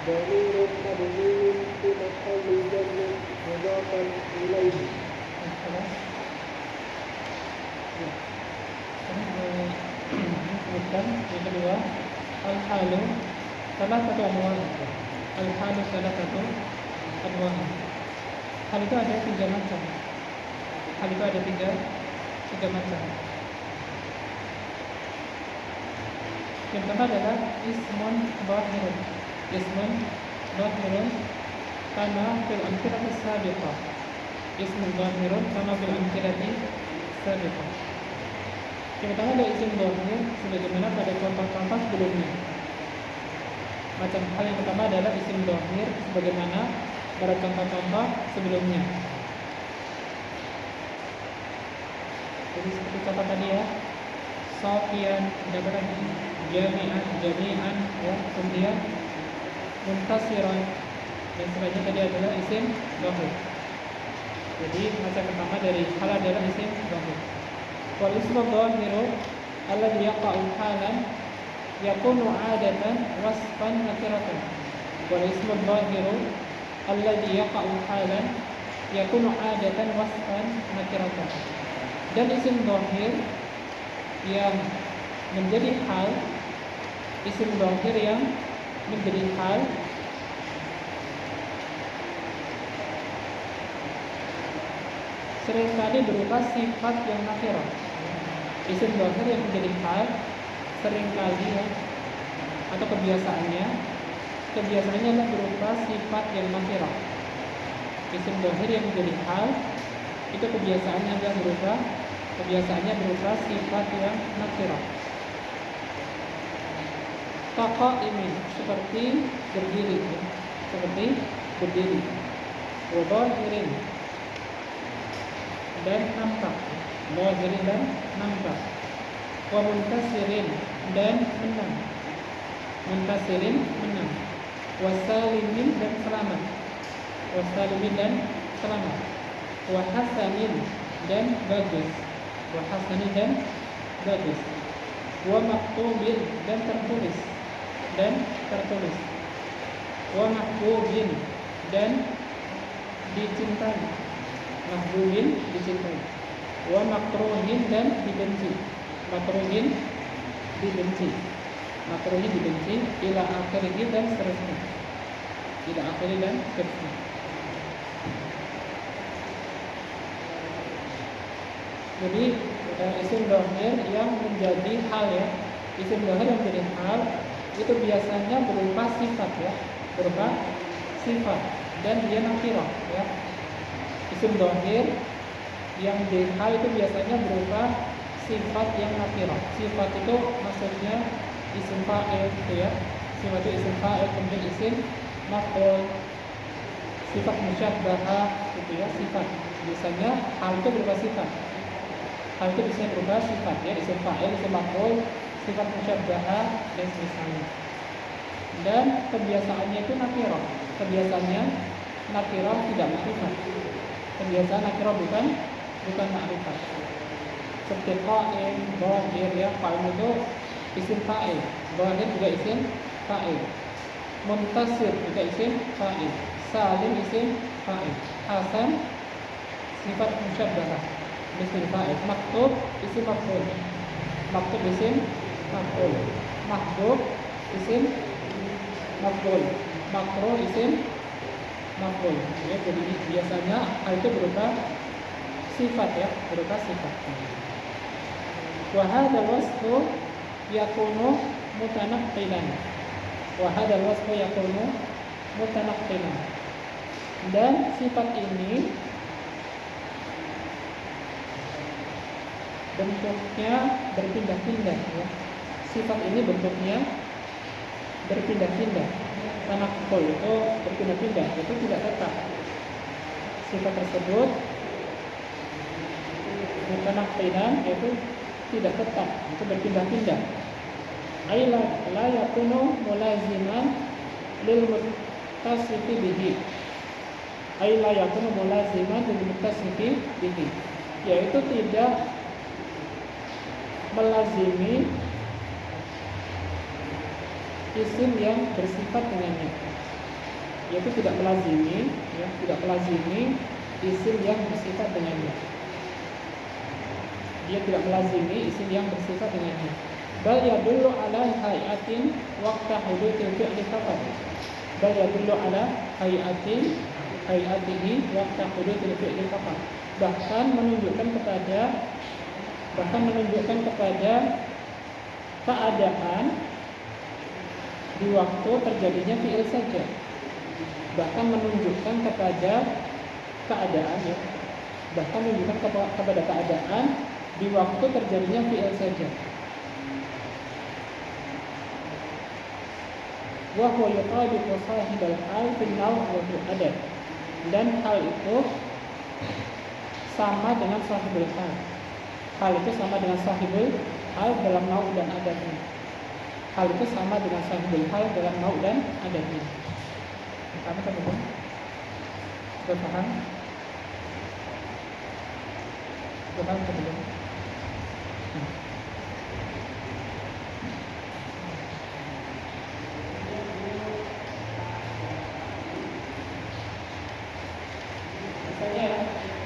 ضمير مبني في محل جر مضافا إليه. Disebutkan yang kedua, al-halu salah satu anwar. Al-halu salah satu anwar. Hal itu ada tiga macam. Hal itu ada tiga macam. Yang pertama adalah ismun dhahirun. Ismun dhahirun kama fil amthilati sabiqah. Ismun dhahirun kama fil amthilati sabiqah. Yang pertama adalah isim dhahir sebagaimana pada contoh-contoh sebelumnya. Macam hal yang pertama adalah isim dhahir sebagaimana pada contoh-contoh sebelumnya. Jadi seperti contoh tadi ya, Sofian, dapat jami'an ya, kemudian muntasiran, dan selanjutnya tadi adalah isim dhahir. Jadi macam pertama dari hal adalah isim dhahir. Wal ismu dhahiru alladhi yaqa'u halan yakunu 'adatan wasfan nakiratan. Wal ismu dhahiru alladhi yaqa'u halan yakunu 'adatan wasfan nakiratan. Dan isim dhahir yang menjadi hal, isim dhahir yang menjadi hal seringkali berupa sifat yang nakirah. Isim dhahir yang menjadi hal seringkali ya, atau kebiasaannya adalah berupa sifat yang nakirah. Isim dhahir yang menjadi hal itu kebiasaannya berupa sifat yang nakirah. Kaqaimin, seperti berdiri ya. Wa dhahirin, dan nampak. Dhahirin dan nampak. Wa muntasirin, dan menang. Wa salimin, dan selamat. Wa hasanin, dan bagus. wa maktubin, dan tertulis, wa mahbubin, dan dicintai, mahbubin dicintai, wa makruhin, dan dibenci, makruhin dibenci, ila akhirih, dan seterusnya, ila akhirih, dan seterusnya. Jadi isim dhahir yang menjadi hal ya, isim dhahir yang menjadi hal itu biasanya berupa sifat ya, berupa sifat, dan dia nakirah ya. Isim dhahir yang menjadi hal itu biasanya berupa sifat yang nakirah. Sifat itu maksudnya isim fa'il gitu ya. Sifat itu isim fa'il, kemudian isim maf'ul, sifat musyabbahah gitu ya, sifat. Biasanya hal itu berupa sifat. Hal itu bisa berupa sifat ya, isim fa'il, isim maf'ul, sifat musyabbahah, dan semisalnya. Dan kebiasaannya itu nakirah. Kebiasaannya nakirah, tidak makrifat. Kebiasaan nakirah bukan makrifat. Seperti qa'im, dhahir ya, qa'im itu isim fa'il, dhahir juga isim fa'il, muntasir juga isim fa'il, salim isim fa'il, hasan sifat musyabbahah, isim fa'il, maktub isim maf'ul, maktub isim maf'ul, mahbub isim maf'ul, makruh isim maf'ul ya. Jadi biasanya hal itu berupa sifat ya, berupa sifat. Wa hadzal wasfu yakunu mutanaqqilan. Wa hadzal wasfu yakunu mutanaqqilan. Dan sifat ini bentuknya berpindah-pindah ya. Sifat ini bentuknya berpindah-pindah. Tanaqqul itu berpindah-pindah, itu tidak tetap. Sifat tersebut mutanaqqilan yaitu tidak tetap, itu berpindah-pindah. Aila la yakunu mulaziman lil muttasifi bihi. Aila yakunu mulaziman lil muttasifi bihi, yaitu tidak melazimi isim yang bersifat dengannya. Yaitu tidak melazimi ya, tidak melazimi isim yang bersifat dengannya. Dia tidak melazimi isim yang bersifat dengannya. Bal yadullu ala hayatin waqta hududil fi'li faqat. Bal yadullu ala hayatihi waqta hududil fi'li faqat. Bahkan menunjukkan kepada keadaan di waktu terjadinya fi'il saja. Bahkan menunjukkan kepada keadaan ya. Bahkan menunjukkan kepada keadaan di waktu terjadinya fi'il saja. Wa huwa yutabiqu sahibal hal fil naw' wa fil adad. Dan hal itu sama dengan sahibul hal. Hal itu sama dengan sahibul hal dalam naw' dan adadnya. Hal itu sama dengan sahibul hal dalam naw' dan adadnya. Kamu teman-teman sudah paham? Paham teman-teman?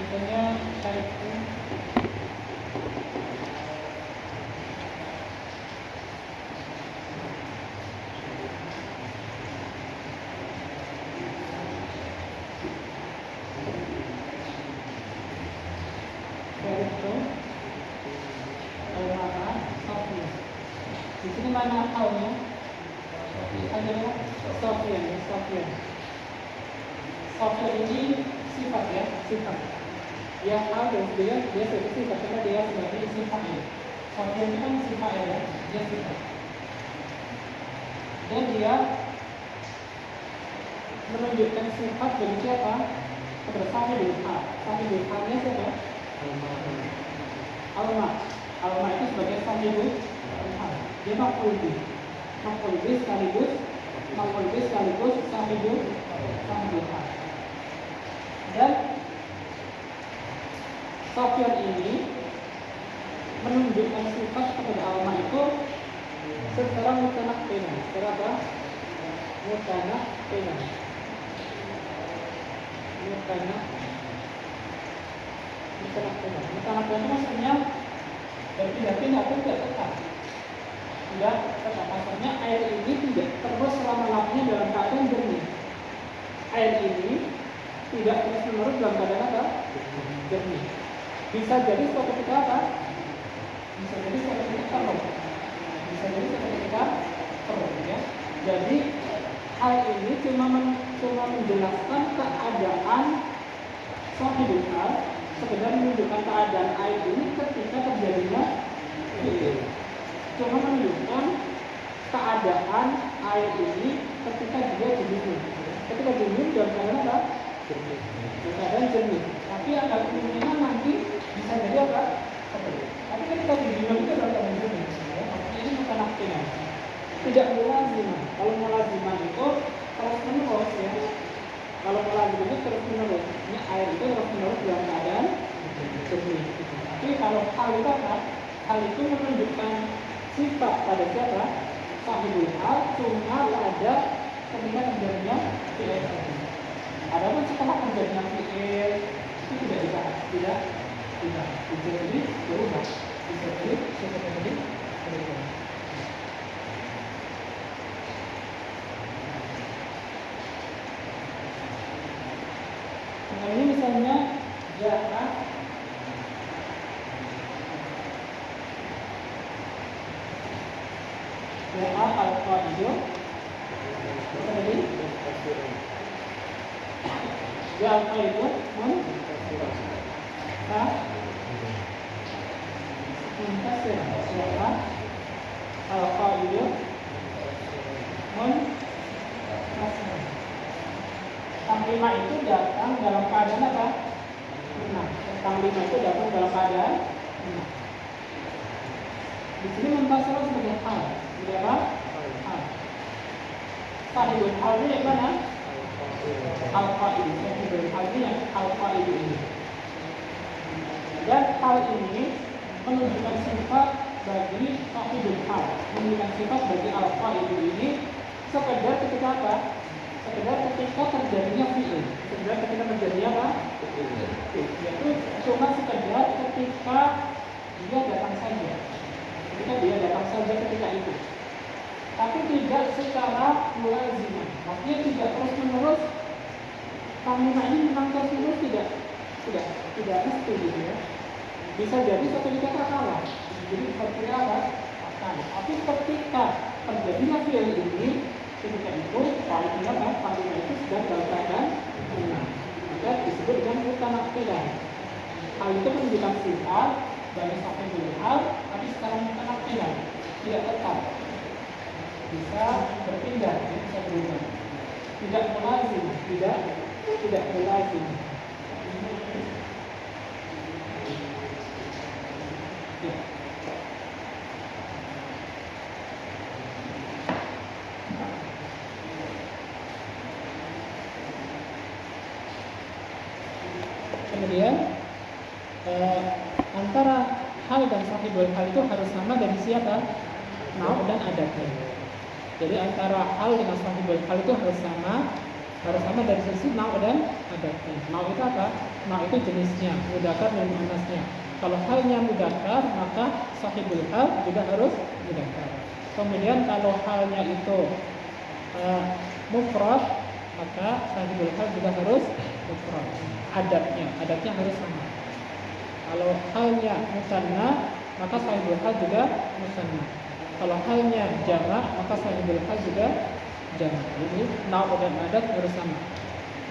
Misalnya tarik di sini mana halnya? Adalah Sofian. Sofian ini sifat ya, sifat. Yang hal dan dia sebagai sifat karena dia sebagai isim fa'il. Sofian itu kan isim fa'il ya, dia sifat. Dan dia menunjukkan sifat bagi siapa? Kepada sahibul hal. Sahibul halnya siapa? Alma itu sebagai sahibul hal. Dia maf'ul bih sekaligus sahibul hal. Dan Sofyan ini menunjukkan sifat kepada Allah itu secara mutanaqqinan. Secara apa? Mutanaqqinan. Mutanaqqinan itu maksudnya berpindah-pindah, tidak tetap. Tidak tetap. Maksudnya air ini tidak terus selama-lamanya dalam keadaan jernih. Air ini tidak terus-menerus dalam keadaan apa? Jernih. Bisa jadi suatu ketika apa? Bisa jadi suatu ketika keruh. Bisa jadi suatu ketika keruh, ya. Jadi hal ini cuma menjelaskan keadaan sahibul hal, sekedar menunjukkan keadaan air ini ketika terjadinya fi'il. Cuma menunjukkan keadaan air ini ketika dia dingin. Ketika dingin dalam keadaan apa? Dalam keadaan jernih. Tapi ada kemungkinan nanti bisa jadi apa? Tapi ketika dingin itu dalam keadaan jernih. Maksudnya ini mutanaqqinan. Tidak mulazimah. Kalau mulazimah itu terus menerus, ya. Kalau mulazimah itu terus menerus, ini air itu terus menerus dalam keadaan jernih. Tapi kalau hal itu apa? Hal itu menunjukkan sifat pada siapa? Sahibul hal, cuma pada ketika terjadinya fi'il tadi. Adapun setelah terjadinya fi'il itu tidak dibahas, tidak bisa jadi berubah, bisa jadi berubah. Nah, ini misalnya jarak al-qaidu tadi al-qaidu muntasir al-qaidu muntasir. Panglima itu datang dalam keadaan apa? Menang. Panglima itu datang dalam keadaan menang. Di sini muntasir sebagai hal. Jadi apa? Hal. Sahibul hal ini yang mana? Al-Qaidu. Sahibul hal ini yang Al-Qaidu ini. Dan hal ini menunjukkan sifat bagi sahibul hal, menunjukkan sifat bagi Al-Qaidu ini sekedar ketika apa? Sekedar ketika terjadinya fi'il. Sekedar ketika terjadinya apa? Yaitu cuma sekedar ketika dia datang saja. Ketika dia datang saja ketika itu. Tapi tidak secara mulazimah. Maksudnya tidak terus menerus. Panglima ini memang terus menerus tidak mesti gitu, ya. Bisa jadi suatu ketika kalah. Jadi seperti apa? Tapi ketika terjadinya fi'il ini, ketika itu panglima itu sedang dalam keadaan menang. Maka disebut dengan mutanaqqinan. Hal itu menunjukkan sifat dari sahibul hal, tapi secara mutanaqqinan, tidak tetap, bisa berpindah, bisa berubah, tidak melazim, tidak melazim. Ya. Kemudian antara hal dan sahibul hal itu harus sama dari siapa? Nau dan adatnya. Jadi antara hal dengan sahibul hal itu harus sama dari sisi nau dan adatnya. Nau itu apa? Nau itu jenisnya, mudzakkar dan muannasnya. Kalau halnya mudzakkar, maka sahibul hal juga harus mudzakkar. Kemudian kalau halnya itu mufrad, maka sahibul hal juga harus mufrad. Adatnya harus sama. Kalau halnya musanna, maka sahibul hal juga musanna. Kalau halnya jamak, maka sahibul hal juga jamak. Jadi nau dan adat harus sama.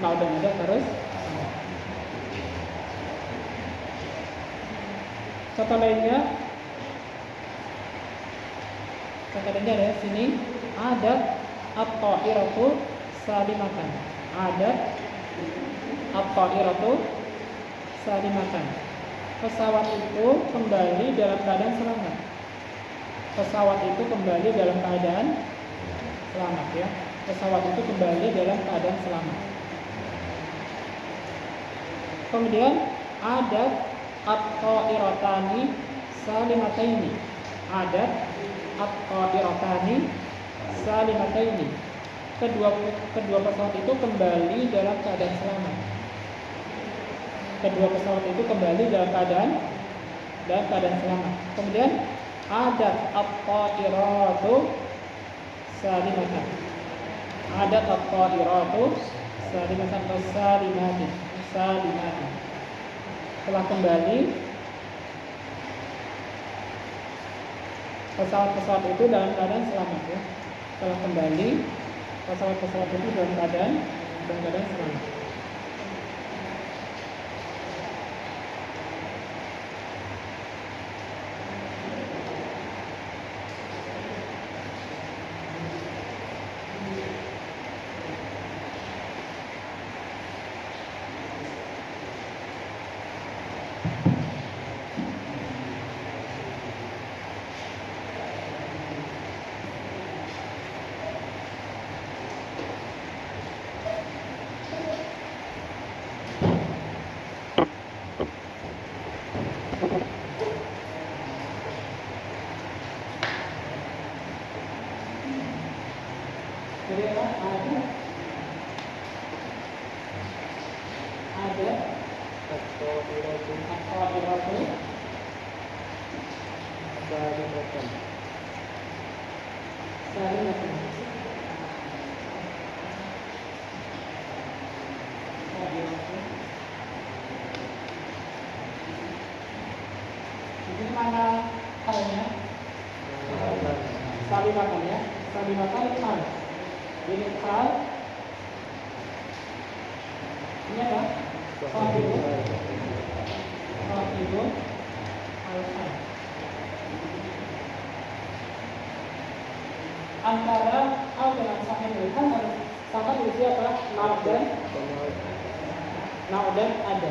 Nau dan adat harus sama. Kata lainnya ada sini, adat at-ta'iratu salimatan. Adat at-ta'iratu salimatan. Pesawat itu kembali dalam keadaan selamat. Pesawat itu kembali dalam keadaan selamat, ya. Pesawat itu kembali dalam keadaan selamat. Kemudian adat at-ta'iratani salimataini. Adat at-ta'iratani salimataini. Kedua pesawat itu kembali dalam keadaan selamat. Kedua pesawat itu kembali dalam keadaan selamat. Kemudian adat at-ta'iratu salimatan. Adat at-ta'iratu salimatan atau salimati. Telah kembali pesawat-pesawat itu dalam keadaan selamat ya. Telah kembali pesawat-pesawat itu dalam keadaan selamat. Jadi ada at-ta'iratu salimatan. Ini mana halnya? Salimatan ya. Salimatan hal. Ini hal. Ini apa? Sahibun al-hal. Antara al dengan sahibul hal harus sama diisi apa? Naud dan ada.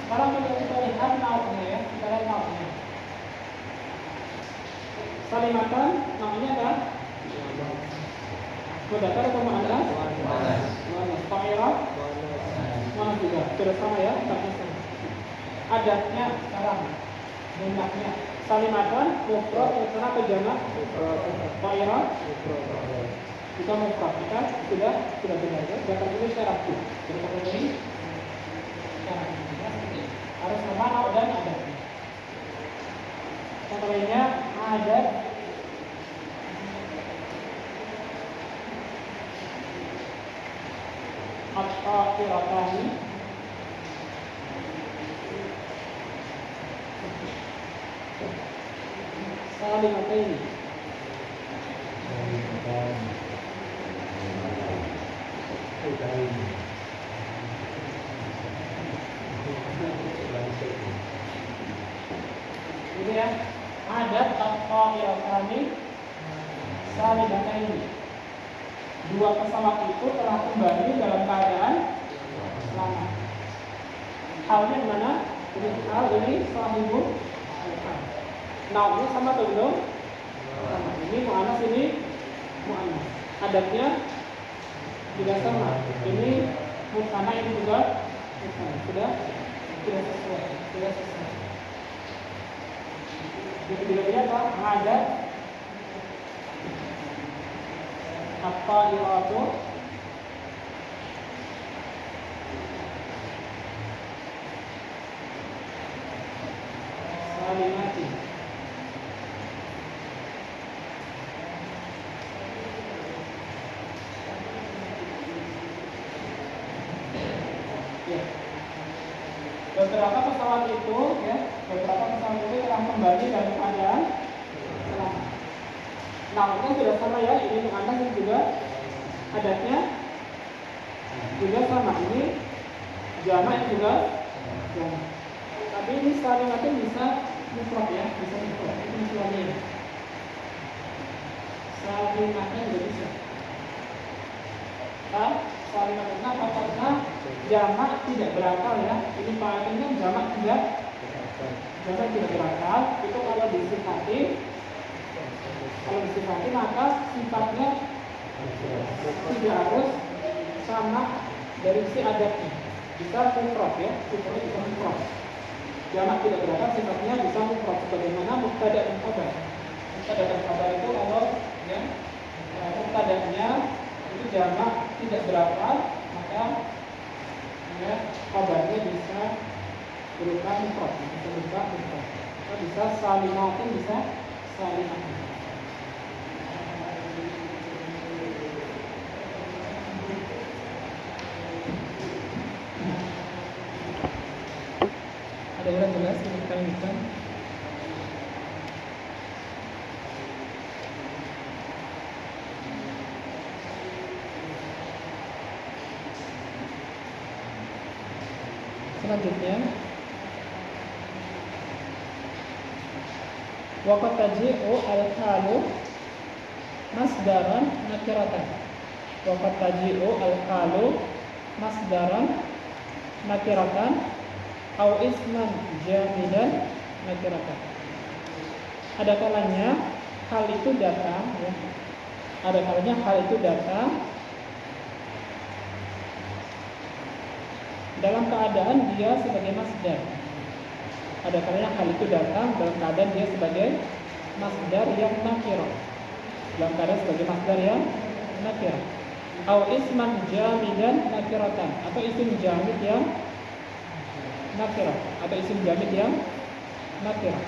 Sekarang kita lihat naudnya ya. Kita lihat naudnya. Salimatan namanya apa? Mudzakkar atau muannas? Muannas. Ta'irat? Muannas juga. Sudah sama ya, tempatnya sama. Adatnya sekarang jumlahnya salimatan mufrad terserah ke jamak ta'irat kita mufrad kita sudah benar ya. Jangan dulu syarat itu. Jadi kalau ini syarat harus sama naud dan adatnya. Yang lainnya adat at-ta'iratani salimataini. Ini ya, adat at-ta'iratani salimataini. Dua pesawat itu telah kembali dalam keadaan selamat. Halnya di mana? Ini hal ini sahibul hal. Naudnya sama atau belum? Sama. Ini muannas, ini muannas. Adatnya tidak sama. Ini mutsanna, ini juga mutsanna. Sudah sesuai. Jadi bila apa? Adat at-ta'iratu salimati. Ya. Beberapa pesawat itu telah kembali dalam keadaan selamat. Naudnya sudah sama ya, ini muannas ini juga adatnya juga sama. Ini jamak juga jamak. Tapi ini salimatnya bisa mufrad ya, bisa mufrad. Ini suaminya. Salimatnya juga bisa. Salimatnya kenapa? Karena jamak tidak berakal ya. Ini paling kan jamak tidak berakal. Itu kalau disifati maka sifatnya tidak harus sama dari si adatnya. Bisa mufrad ya, sifatnya bisa mufrad. jamak tidak berapa sifatnya bisa mufrad sebagaimana mubtada dan khabar. Mubtada dan khabar itu kalau ya mubtadanya itu jamak tidak berapa, maka ya khabarnya bisa berupa mufrad, bisa berupa mufrad. Atau bisa salimatin, bisa salimatin. Ada yang jelas yang kita lanjutkan? Selanjutnya, waqad taji'u al-halu masdaran nakiratan. Waqad taji'u al-halu masdaran nakiratan au isman jamidan nakiratan. Ada kalanya hal itu datang ya. Ada kalanya hal itu datang dalam keadaan dia sebagai masdar. Ada kalanya hal itu datang dalam keadaan dia sebagai masdar yang nakirah. Dalam keadaan sebagai masdar yang nakirah. Au isman jamidan nakiratan, atau isim jamid yang nakirah, atau isim jamid yang nakirah.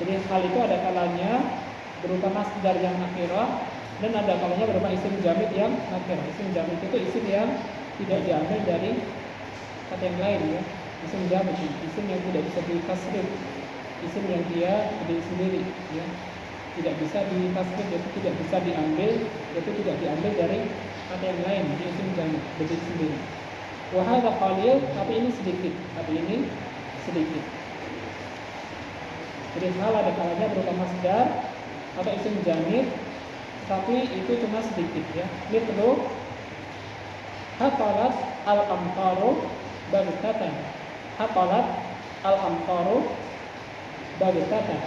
Jadi hal itu ada kalanya berupa masdar yang nakirah dan ada kalanya berupa isim jamid yang nakirah. Isim jamid itu isim yang tidak diambil dari kata yang lain ya. Isim jamid, isim yang tidak bisa ditasrif, isim yang dia berdiri sendiri ya. Tidak bisa ditasrif, yaitu tidak bisa diambil, yaitu tidak diambil dari kata yang lain. Dia isim jamid, berdiri sendiri. Wahada qalil, tapi ini sedikit. Jadi hal ada kalanya berupa masdar atau isim jamid, tapi itu cuma sedikit ya. Mithlu hatalat al-amtaru baghtatan. Hatalat al-amtaru baghtatan.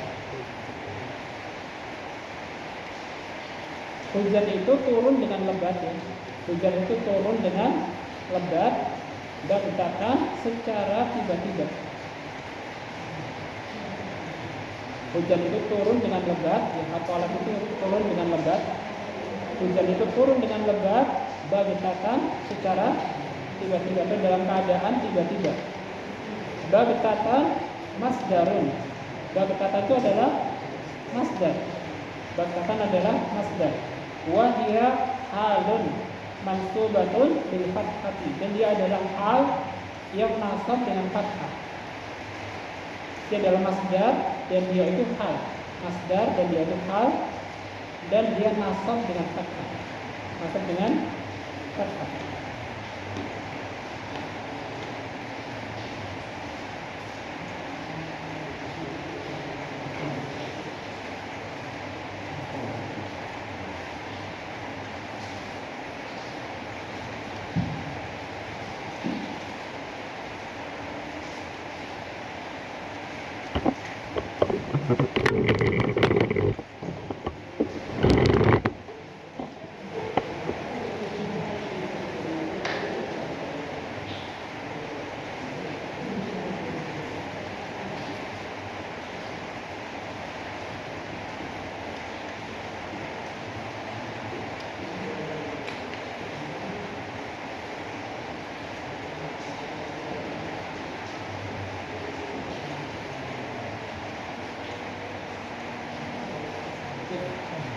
Hujan itu turun dengan lebat ya. Hujan itu turun dengan lebat, baghtatan, secara tiba-tiba. Hujan itu turun dengan lebat, ya, hatalat itu turun dengan lebat. Hujan itu turun dengan lebat, baghtatan, secara tiba-tiba atau dalam keadaan tiba-tiba. Baghtatan masdarun. Baghtatan itu adalah masdar. Baghtatan adalah masdar. Wa hiya halun mansubatun bil fathati, dan dia adalah hal yang nasab dengan fathah. Dia adalah masdar dan dia itu hal. Masdar dan dia itu hal dan dia nasab dengan fathah. Nasab dengan fathah.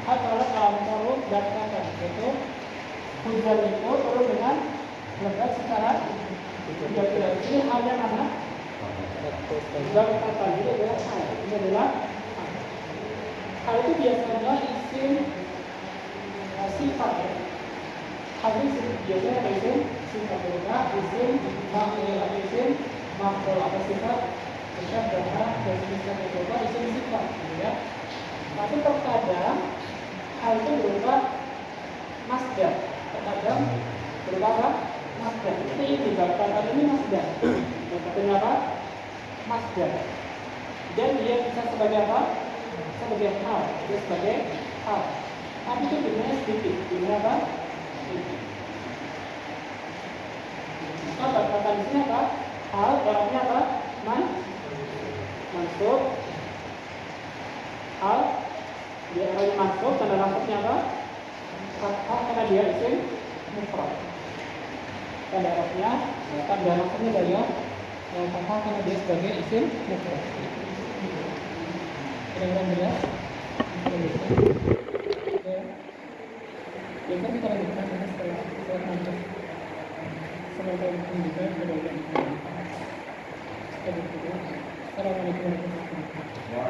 Hatalat al-amtaru baghtatan, itu hujan itu turun dengan lebat secara tiba-tiba. Ini hal yang mana? Baghtatan itu adalah hal. Ini adalah hal itu biasanya isim sifat ya. Hal itu biasanya ada isim sifat berupa isim maf'ul atau isim maf'ul atau sifat musyabbahah dan sifat berupa isim sifat gitu ya. Tapi terkadang hal itu berupa masdar. Terkadang berupa apa? Masdar. Ini baghtatan ini masdar. Baghtatan apa? Masdar. Dan dia bisa sebagai apa? Sebagai hal. Dia sebagai hal. Tapi itu jumlahnya sedikit. Jumlahnya apa? Sedikit. Maka baghtatan di sini apa? Hal. Orangnya apa? masuk. Al dia harus masuk, tanda masuknya apa? Fathah karena dia isim mufrad. Tanda arabnya, tanda masuknya dari yang fathah karena dia sebagai isim mufrad. Kira-kira jelas? Oke. Jadi kita lanjutkan ini setelah nanti semoga juga sudah. Assalamualaikum warahmatullahi wabarakatuh.